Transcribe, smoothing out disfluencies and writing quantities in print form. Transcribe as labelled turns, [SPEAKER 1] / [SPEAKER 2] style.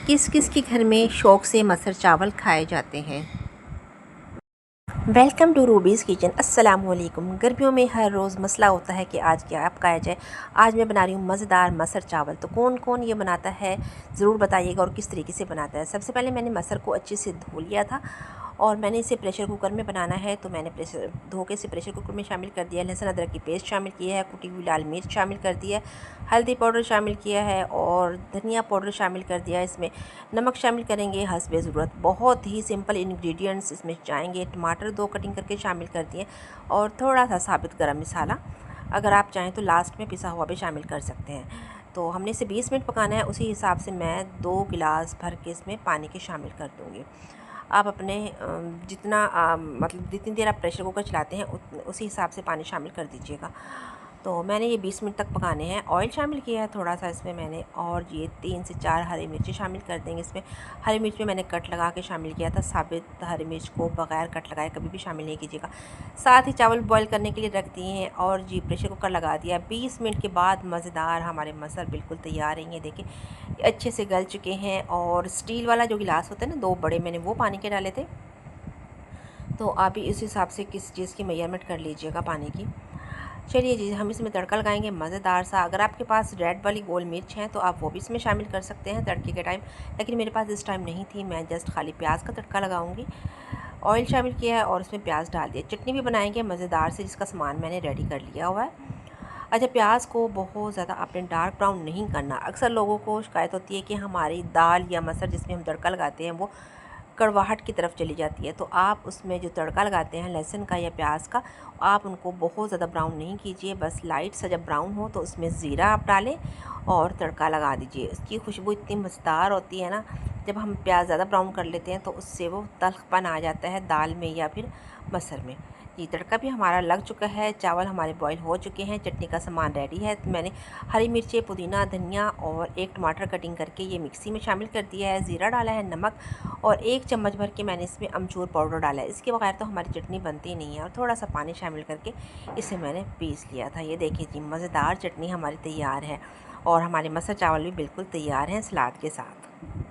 [SPEAKER 1] किस किस के घर में शौक़ से मसर चावल खाए जाते हैं। Welcome to Ruby's kitchen. अस्सलाम वालेकुम। गर्मियों में हर रोज़ मसला होता है कि आज क्या आप खाया जाए। आज मैं बना रही हूँ मज़ेदार मसर चावल। तो कौन कौन ये बनाता है ज़रूर बताइएगा और किस तरीके से बनाता है। सबसे पहले मैंने मसर को अच्छे से धो लिया था और मैंने इसे प्रेशर कुकर में बनाना है, तो मैंने प्रेशर धो के इसे प्रेशर कुकर में शामिल कर दिया। लहसुन अदरक की पेस्ट शामिल की है, कुटी हुई लाल मिर्च शामिल कर दिया है, हल्दी पाउडर शामिल किया है और धनिया पाउडर शामिल कर दिया है। इसमें नमक शामिल करेंगे हस्बे ज़रूरत। बहुत ही सिंपल इंग्रेडिएंट्स इसमें जाएंगे। टमाटर 2 कटिंग करके शामिल कर दिए और थोड़ा सा साबित गरम मसाला, अगर आप चाहें तो लास्ट में पिसा हुआ भी शामिल कर सकते हैं। तो हमने इसे 20 मिनट पकाना है। उसी हिसाब से मैं 2 गिलास भर के इसमें पानी के शामिल कर दूँगी। आप अपने जितना मतलब जितनी देर आप प्रेशर कुकर चलाते हैं उसी हिसाब से पानी शामिल कर दीजिएगा। तो मैंने ये 20 मिनट तक पकाने हैं। ऑयल शामिल किया है थोड़ा सा इसमें मैंने, और ये 3 से 4 हरी मिर्ची शामिल कर देंगे इसमें। हरी मिर्च में मैंने कट लगा के शामिल किया था। साबित हरी मिर्च को बग़ैर कट लगाए कभी भी शामिल नहीं कीजिएगा। साथ ही चावल बॉईल करने के लिए रख दिए हैं और जी प्रेशर कुकर लगा दिया। 20 मिनट के बाद मज़ेदार हमारे मसर बिल्कुल तैयार हैं। ये देखिए अच्छे से गल चुके हैं। और स्टील वाला जो गिलास होता है ना, 2 बड़े मैंने वो पानी के डाले थे। तो आप भी इस हिसाब से किस चीज़ की मेजरमेंट कर लीजिएगा पानी की। चलिए जी, हम इसमें तड़का लगाएंगे मज़ेदार सा। अगर आपके पास रेड वाली गोल मिर्च है तो आप वो भी इसमें शामिल कर सकते हैं तड़के के टाइम, लेकिन मेरे पास इस टाइम नहीं थी। मैं जस्ट खाली प्याज का तड़का लगाऊंगी। ऑयल शामिल किया है और उसमें प्याज डाल दिया। चटनी भी बनाएंगे मज़ेदार से, जिसका सामान मैंने रेडी कर लिया हुआ है। अच्छा, प्याज को बहुत ज़्यादा आपने डार्क ब्राउन नहीं करना। अक्सर लोगों को शिकायत होती है कि हमारी दाल या मसर जिसमें हम तड़का लगाते हैं वो कड़वाहट की तरफ चली जाती है। तो आप उसमें जो तड़का लगाते हैं लहसुन का या प्याज का, आप उनको बहुत ज़्यादा ब्राउन नहीं कीजिए। बस लाइट सा जब ब्राउन हो तो उसमें ज़ीरा आप डालें और तड़का लगा दीजिए। उसकी खुशबू इतनी मज़ेदार होती है ना। जब हम प्याज ज़्यादा ब्राउन कर लेते हैं तो उससे वो तलखपन आ जाता है दाल में या फिर मसर में। जी, तड़का भी हमारा लग चुका है। चावल हमारे बॉईल हो चुके हैं। चटनी का सामान रेडी है। तो मैंने हरी मिर्चें, पुदीना, धनिया और 1 टमाटर कटिंग करके ये मिक्सी में शामिल कर दिया है। ज़ीरा डाला है, नमक और 1 चम्मच भर के मैंने इसमें अमचूर पाउडर डाला है। इसके बगैर तो हमारी चटनी बनती नहीं है। और थोड़ा सा पानी शामिल करके इसे मैंने पीस लिया था। ये देखिए जी, मज़ेदार चटनी हमारी तैयार है और हमारे मसर चावल भी बिल्कुल तैयार हैं सलाद के साथ।